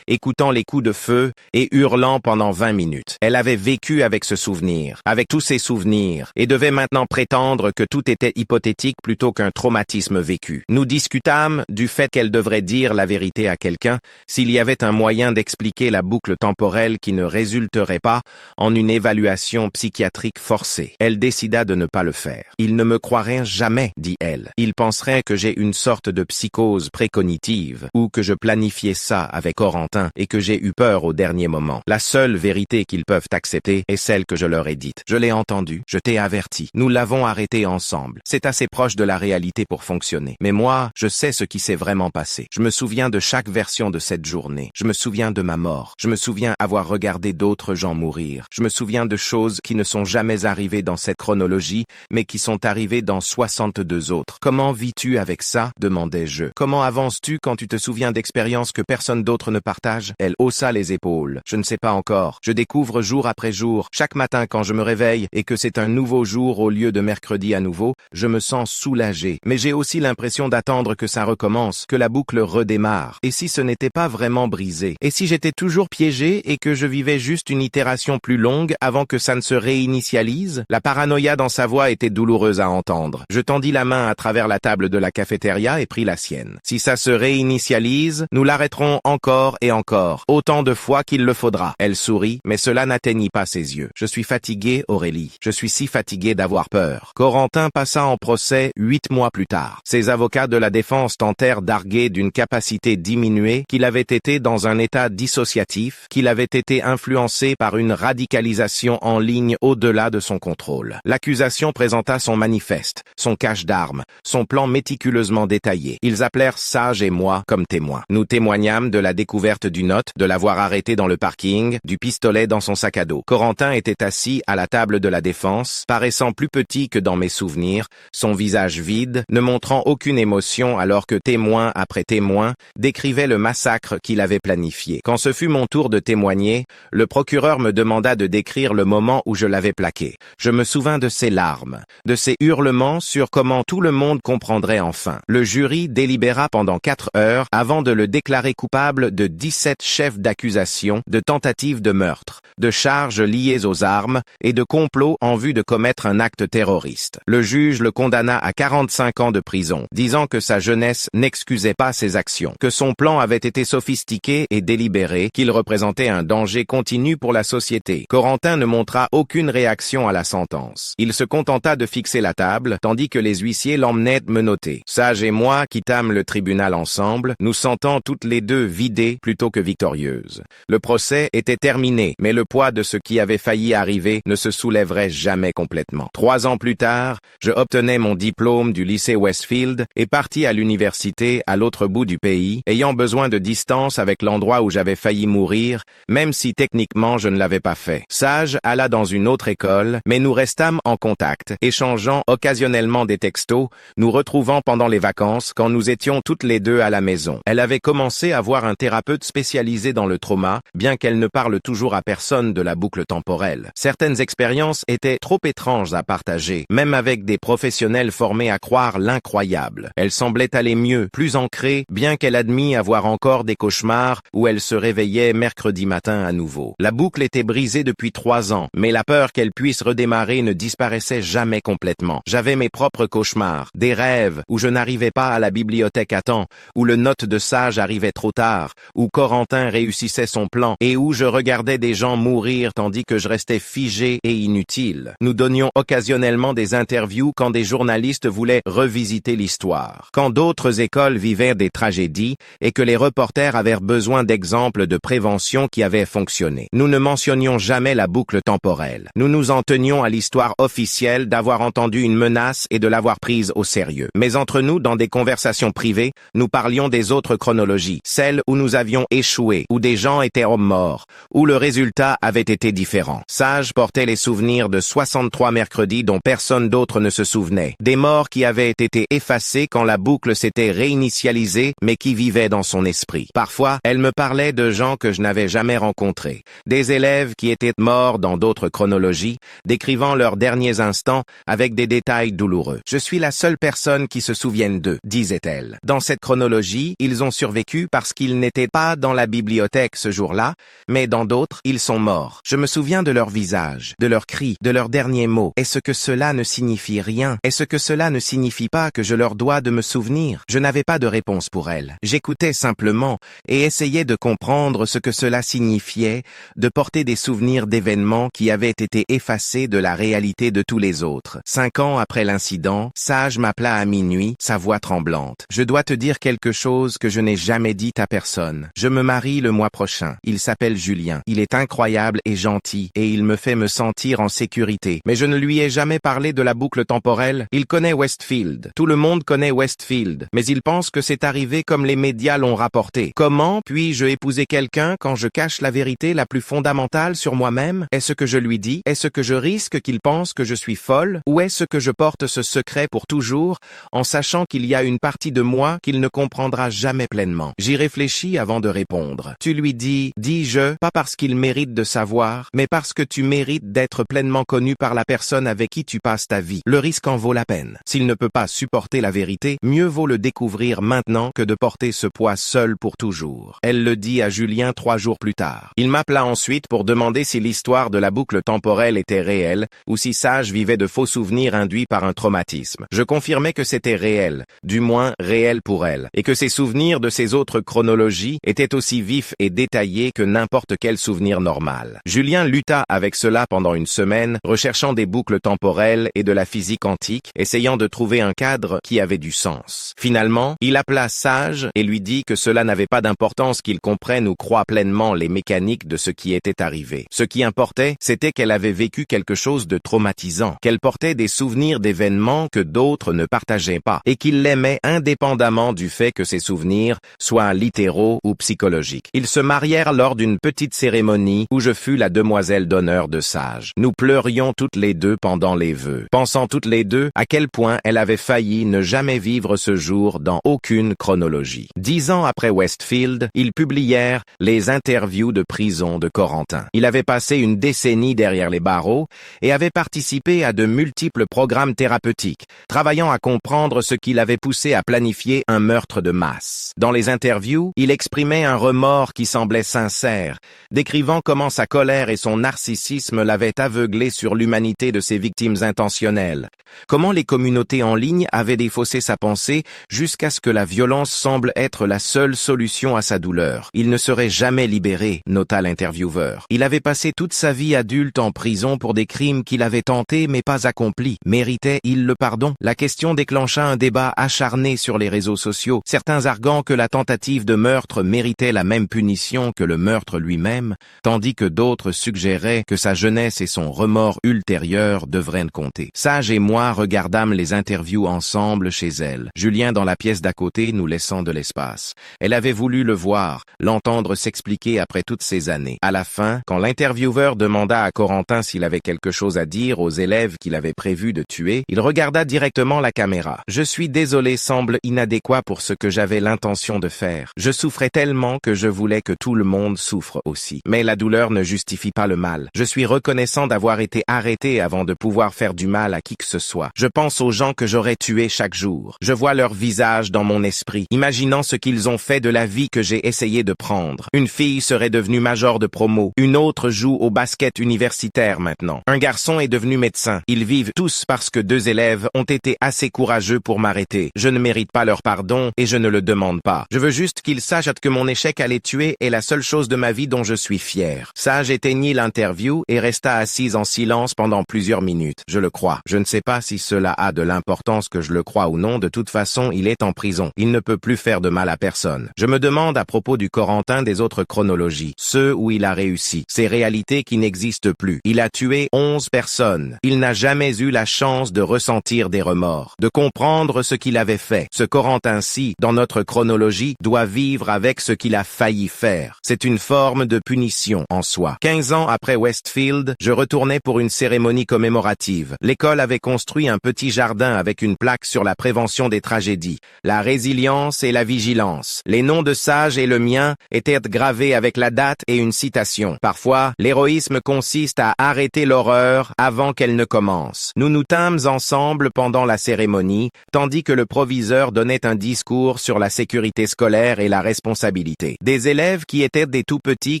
écoutant les coups de feu et hurlant pendant 20 minutes. Elle avait vécu avec ce souvenir, avec tous ses souvenirs, et devait maintenant prétendre que tout était hypothétique plutôt qu'un traumatisme vécu. Nous discutâmes du fait qu'elle devrait dire la vérité à quelqu'un s'il y avait un moyen d'expliquer la boucle temporelle qui ne résulterait pas en une évaluation psychiatrique forcée. Elle décida de ne pas le faire. « Il ne me croirait jamais, dit-elle. Il penserait que j'ai une sorte de psychose précognitive ou que je planifiais ça avec Corentin et que j'ai eu peur au dernier moment. La seule vérité qu'ils peuvent accepter est celle que je leur ai dite. Je l'ai entendue, je t'ai averti. Nous l'avons arrêté ensemble. C'est assez proche de la réalité pour fonctionner. Mais moi, je sais ce qui s'est vraiment passé. Je me souviens de chaque version de cette journée. Je me souviens de ma mort. Je me souviens avoir regardé d'autres gens mourir. Je me souviens de choses qui ne sont jamais arrivées dans cette chronologie, mais qui sont arrivées dans 62 autres. Comment vis-tu avec ça? Demandai-je. Comment avances-tu quand tu te souviens d'expériences que personne d'autre ne partage? Elle haussa les épaules. Je ne sais pas encore. Je découvre jour après jour, chaque matin quand je me réveille et que c'est un nouveau jour au lieu de mercredi à nouveau, je me sens soulagé. Mais j'ai aussi l'impression d'attendre que ça recommence, que la boucle redémarre. Et si ce n'était pas vraiment brisé? Et si j'étais toujours piégé et que je vivais juste une itération plus longue avant que ça ne se réinitialise? La paranoïa dans sa voix était douloureuse à entendre. Je tendis la main à travers la table de la cafétéria et pris la sienne. Si ça se réinitialise, nous l'arrêterons encore et encore, autant de fois qu'il le faudra. Elle sourit, mais cela n'atteignit pas ses yeux. Je suis fatigué, Aurélie. Je suis si fatigué d'avoir peur. Corentin passa en procès 8 mois plus tard. Ses avocats de la défense tentèrent d'arguer d'une capacité diminuée, qu'il avait été dans un état dissociatif, qu'il avait été influencé par une radicalisation en ligne au-delà de son contrôle. L'accusation présenta son manifeste, son cache d'armes, son plan méticuleusement détaillé. Ils appelèrent Sage et moi comme témoins. Nous témoignâmes de la découverte du note, de l'avoir arrêté dans le parking, du pistolet dans son sac à dos. Corentin était assis à la table de la défense, paraissant plus petit que dans mes souvenirs, son visage vide, ne montrant aucune émotion alors que témoin après témoin décrivait le massacre qu'il avait planifié. Quand ce fut mon tour de témoigner, le procureur me demanda de décrire le moment où je l'avais plaqué. Je me souvins de ses larmes, de ses hurlements sur comment tout le monde comprendrait enfin. Le jury délibéra pendant 4 heures avant de le déclarer coupable de 17 chefs d'accusation, de tentatives de meurtre, de charges liées aux armes et de complot en vue de commettre un acte terroriste. Le juge le condamna à 45 ans de prison, disant que sa jeunesse n'excusait pas ses actions, que son plan avait été sophistiqué et délibéré, qu'il représentait un danger continu pour la société. Corentin ne montra aucune réaction à la sentence. Il se contenta de fixer la table, tandis que les huissiers l'emmenaient menotter. Sage et moi quittâmes le tribunal ensemble, nous sentant toutes les deux vidées plutôt que victorieuses. Le procès était terminé, mais le poids de ce qui avait failli arriver ne se soulèverait jamais complètement. 3 ans plus tard, je obtenais mon diplôme du lycée Westfield et partis à l'université à l'autre bout du pays, ayant besoin de distance avec l'endroit où j'avais failli mourir, même si techniquement je ne l'avais pas fait. Sage alla dans une autre école, mais nous restâmes en contact, échangeant occasionnellement des textos, nous retrouvant pendant les vacances quand nous étions toutes les deux à la maison. Elle avait commencé à voir un thérapeute spécialisé dans le trauma, bien qu'elle ne parle toujours à personne de la boucle temporelle. Certaines expériences étaient trop étranges à partager, même avec des professionnels formés à croire l'incroyable. Elle semblait aller mieux, plus ancrée, bien qu'elle admit avoir encore des cauchemars où elle se réveillait mercredi matin à nouveau. La boucle était brisée depuis 3 ans, mais la peur qu'elle puisse redémarrer ne disparaissait jamais complètement. J'avais mes propres cauchemars, des rêves où je n'arrivais pas à la bibliothèque à temps, où le note de Sage arrivait trop tard, où Corentin réussissait son plan et où je regardais des gens mourir tandis que je restais figé et inutile. Nous donnions occasionnellement des interviews quand des journalistes voulaient revisiter l'histoire, quand d'autres écoles vivaient des tragédies et que les reporters avaient besoin d'exemples de prévention qui avaient fonctionné. Nous ne mentionnions jamais la boucle temporelle. Nous nous en tenions à l'histoire officielle d'avoir entendu une menace et de l'avoir prise au sérieux. Mais entre nous, dans des conversations privées, nous parlions des autres chronologies, celles où nous avions échoué, où des gens étaient morts, où le résultat avait été différent. Sage portait les souvenirs de 63 mercredis dont personne d'autre ne se souvenait, des morts qui avaient été effacés quand la boucle s'était réinitialisée, mais qui vivaient dans son esprit. Parfois, elle me parlait de gens que je n'avais jamais rencontrés, des élèves qui étaient morts dans d'autres chronologies, décrivant leurs derniers instants avec des détails douloureux. douloureux. Je suis la seule personne qui se souvienne d'eux, disait-elle. Dans cette chronologie, ils ont survécu parce qu'ils n'étaient pas dans la bibliothèque ce jour-là, mais dans d'autres, ils sont morts. Je me souviens de leur visage, de leurs cris, de leurs derniers mots. Est-ce que cela ne signifie rien? Est-ce que cela ne signifie pas que je leur dois de me souvenir? Je n'avais pas de réponse pour elle. J'écoutais simplement et essayais de comprendre ce que cela signifiait, de porter des souvenirs d'événements qui avaient été effacés de la réalité de tous les autres. 5 ans après l'incident, Sage m'appela à minuit, sa voix tremblante. Je dois te dire quelque chose que je n'ai jamais dit à personne. Je me marie le mois prochain. Il s'appelle Julien. Il est incroyable et gentil, et il me fait me sentir en sécurité. Mais je ne lui ai jamais parlé de la boucle temporelle. Il connaît Westfield. Tout le monde connaît Westfield. Mais il pense que c'est arrivé comme les médias l'ont rapporté. Comment puis-je épouser quelqu'un quand je cache la vérité la plus fondamentale sur moi-même? Est-ce que je lui dis? Est-ce que je risque qu'il pense que je suis folle? Ou est-ce que je porte ce secret pour toujours, en sachant qu'il y a une partie de moi qu'il ne comprendra jamais pleinement? J'y réfléchis avant de répondre. Tu lui dis, dis-je, pas parce qu'il mérite de savoir, mais parce que tu mérites d'être pleinement connu par la personne avec qui tu passes ta vie. Le risque en vaut la peine. S'il ne peut pas supporter la vérité, mieux vaut le découvrir maintenant que de porter ce poids seul pour toujours. Elle le dit à Julien 3 jours plus tard. Il m'appela ensuite pour demander si l'histoire de la boucle temporelle était réelle, ou si Sage vivait de faux souvenirs induits par un traumatisme. Je confirmais que c'était réel, du moins réel pour elle, et que ses souvenirs de ses autres chronologies étaient aussi vifs et détaillés que n'importe quel souvenir normal. Julien lutta avec cela pendant une semaine, recherchant des boucles temporelles et de la physique quantique, essayant de trouver un cadre qui avait du sens. Finalement, il appela Sage et lui dit que cela n'avait pas d'importance qu'il comprenne ou croie pleinement les mécaniques de ce qui était arrivé. Ce qui importait, c'était qu'elle avait vécu quelque chose de traumatisant, qu'elle portait des souvenirs d'événements que d'autres ne partageaient pas, et qu'il l'aimait indépendamment du fait que ces souvenirs soient littéraux ou psychologiques. Ils se marièrent lors d'une petite cérémonie où je fus la demoiselle d'honneur de Sage. Nous pleurions toutes les deux pendant les vœux, pensant toutes les deux à quel point elle avait failli ne jamais vivre ce jour dans aucune chronologie. 10 ans après Westfield, ils publièrent les interviews de prison de Corentin. Il avait passé une décennie derrière les barreaux et avait participé à de multiples programmes thérapeutiques, travaillant à comprendre ce qui l'avait poussé à planifier un meurtre de masse. Dans les interviews, il exprimait un remords qui semblait sincère, décrivant comment sa colère et son narcissisme l'avaient aveuglé sur l'humanité de ses victimes intentionnelles, comment les communautés en ligne avaient défaussé sa pensée jusqu'à ce que la violence semble être la seule solution à sa douleur. Il ne serait jamais libéré, nota l'intervieweur. Il avait passé toute sa vie adulte en prison pour des crimes qu'il avait tentés mais pas accomplis. Méritait-il le pardon? La question déclencha un débat acharné sur les réseaux sociaux, certains arguant que la tentative de meurtre méritait la même punition que le meurtre lui-même, tandis que d'autres suggéraient que sa jeunesse et son remords ultérieur devraient compter. Sage et moi regardâmes les interviews ensemble chez elle, Julien dans la pièce d'à côté nous laissant de l'espace. Elle avait voulu le voir, l'entendre s'expliquer après toutes ces années. À la fin, quand l'intervieweur demanda à Corentin s'il avait quelque chose à dire aux élèves qu'il avait prévu de tuer, il regarda directement la caméra. « Je suis désolé semble inadéquat pour ce que j'avais l'intention de faire. Je souffrais tellement que je voulais que tout le monde souffre aussi. Mais la douleur ne justifie pas le mal. Je suis reconnaissant d'avoir été arrêté avant de pouvoir faire du mal à qui que ce soit. Je pense aux gens que j'aurais tués chaque jour. Je vois leur visage dans mon esprit, imaginant ce qu'ils ont fait de la vie que j'ai essayé de prendre. Une fille serait devenue major de promo. Une autre joue au basket universitaire maintenant. Un garçon est devenu médecin. Ils vivent tous parce que 2 élèves ont été assez courageux pour m'arrêter. Je ne mérite pas leur pardon et je ne le demande pas. Je veux juste qu'ils sachent que mon échec à les tuer est la seule chose de ma vie dont je suis fier. » Sage éteignit l'interview et resta assise en silence pendant plusieurs minutes. Je le crois. Je ne sais pas si cela a de l'importance que je le croie ou non. De toute façon, il est en prison. Il ne peut plus faire de mal à personne. Je me demande à propos du Corentin des autres chronologies, ceux où il a réussi, ces réalités qui n'existent plus. Il a tué 11 personnes. Il n'a jamais eu la chance de ressentir des remords, de comprendre ce qu'il avait fait. Ce Corentin-ci, dans notre chronologie, doit vivre avec ce qu'il a failli faire. C'est une forme de punition en soi. 15 ans après Westfield, je retournais pour une cérémonie commémorative. L'école avait construit un petit jardin avec une plaque sur la prévention des tragédies, la résilience et la vigilance. Les noms de Sage et le mien étaient gravés avec la date et une citation. Parfois, l'héroïsme consiste à arrêter l'horreur avant qu'elle ne commence. Nous nous tînmes ensemble ensemble pendant la cérémonie, tandis que le proviseur donnait un discours sur la sécurité scolaire et la responsabilité. Des élèves qui étaient des tout petits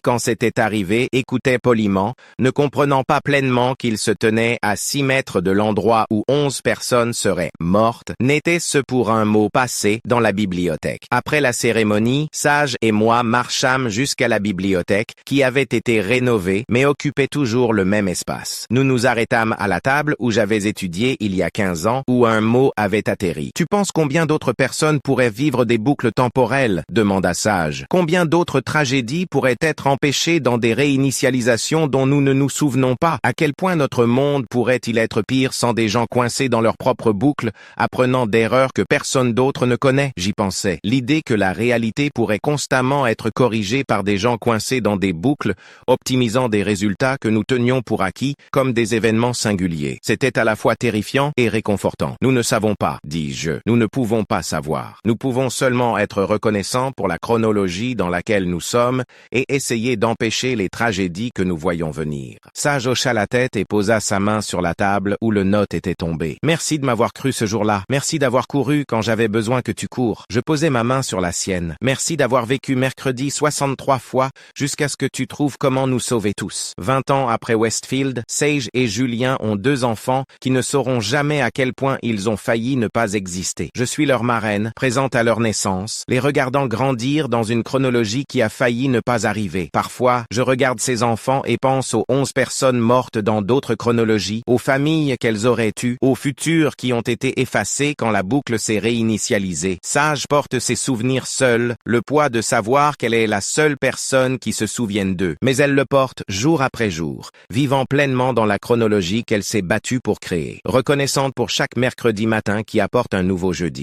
quand c'était arrivé écoutaient poliment, ne comprenant pas pleinement qu'il se tenait à 6 mètres de l'endroit où 11 personnes seraient mortes, n'était-ce pour un mot passé dans la bibliothèque. Après la cérémonie, Sage et moi marchâmes jusqu'à la bibliothèque, qui avait été rénovée, mais occupait toujours le même espace. Nous nous arrêtâmes à la table où j'avais étudié il y a 15 ans, où un mot avait atterri. « Tu penses combien d'autres personnes pourraient vivre des boucles temporelles ?» demanda Sage. « Combien d'autres tragédies pourraient être empêchées dans des réinitialisations dont nous ne nous souvenons pas? À quel point notre monde pourrait-il être pire sans des gens coincés dans leurs propres boucles, apprenant d'erreurs que personne d'autre ne connaît? » J'y pensais. L'idée que la réalité pourrait constamment être corrigée par des gens coincés dans des boucles, optimisant des résultats que nous tenions pour acquis, comme des événements singuliers. C'était à la fois terrifiant et réconfortant. « Nous ne savons pas, dis-je. Nous ne pouvons pas savoir. Nous pouvons seulement être reconnaissants pour la chronologie dans laquelle nous sommes et essayer d'empêcher les tragédies que nous voyons venir. » Sage hocha la tête et posa sa main sur la table où le note était tombé. « Merci de m'avoir cru ce jour-là. Merci d'avoir couru quand j'avais besoin que tu cours. » Je posai ma main sur la sienne. « Merci d'avoir vécu mercredi 63 fois jusqu'à ce que tu trouves comment nous sauver tous. » 20 ans après Westfield, Sage et Julien ont 2 enfants qui ne sauront jamais à quel point ils ont failli ne pas exister. Je suis leur marraine, présente à leur naissance, les regardant grandir dans une chronologie qui a failli ne pas arriver. Parfois, je regarde ces enfants et pense aux 11 personnes mortes dans d'autres chronologies, aux familles qu'elles auraient eues, aux futurs qui ont été effacés quand la boucle s'est réinitialisée. Sage porte ses souvenirs seule, le poids de savoir qu'elle est la seule personne qui se souvienne d'eux. Mais elle le porte jour après jour, vivant pleinement dans la chronologie qu'elle s'est battue pour créer, reconnaissante pour chaque mercredi matin qui apporte un nouveau jeudi.